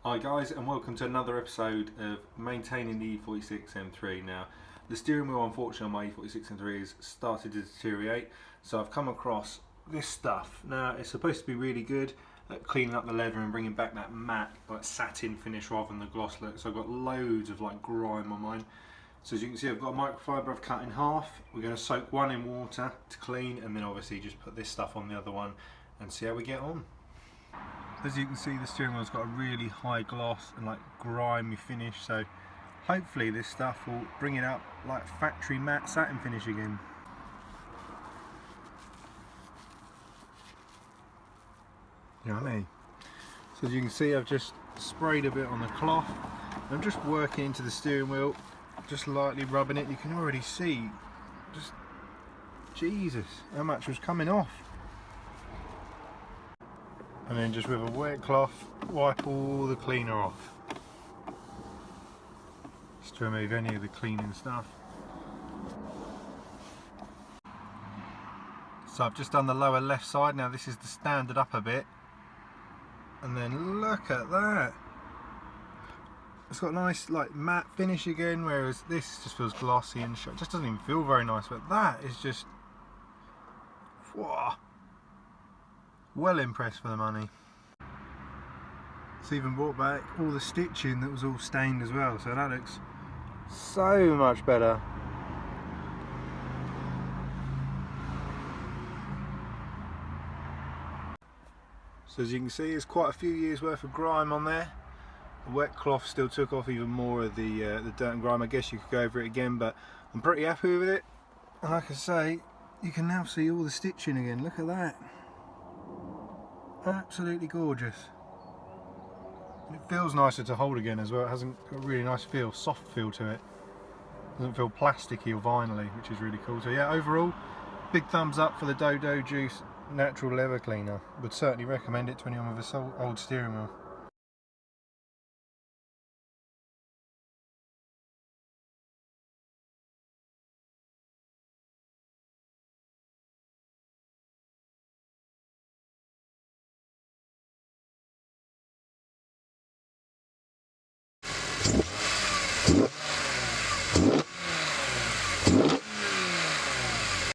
Hi guys, and welcome to another episode of maintaining the E46 M3. Now, the steering wheel unfortunately on my E46 M3 has started to deteriorate, so I've come across this stuff. Now, it's supposed to be really good at cleaning up the leather and bringing back that matte, like satin finish rather than the gloss look. So I've got loads of like grime on mine. So as you can see, I've got a microfiber I've cut in half. We're going to soak one in water to clean, and then obviously just put this stuff on the other one and see how we get on. As you can see, the steering wheel's got a really high gloss and like grimy finish, so hopefully this stuff will bring it up like factory matte satin finish again. You know what I mean? So as you can see, I've just sprayed a bit on the cloth. I'm just working into the steering wheel, just lightly rubbing it. You can already see, just Jesus, how much was coming off. And then just with a wet cloth, wipe all the cleaner off. Just to remove any of the cleaning stuff. So I've just done the lower left side. Now this is the standard upper bit. And then look at that. It's got a nice like matte finish again, whereas this just feels glossy and it just doesn't even feel very nice. But that is just, whoa. Well impressed for the money. It's even brought back all the stitching that was all stained as well, so that looks so much better. So as you can see, there's quite a few years worth of grime on there. The wet cloth still took off even more of the dirt and grime. I guess you could go over it again, but I'm pretty happy with it. And like I say, you can now see all the stitching again. Look at that. Absolutely gorgeous. And it feels nicer to hold again as well. It has got a really nice feel, soft feel to it. Doesn't feel plasticky or vinyl-y, which is really cool. So yeah, overall, big thumbs up for the Dodo Juice Natural Leather Cleaner. Would certainly recommend it to anyone with a old steering wheel.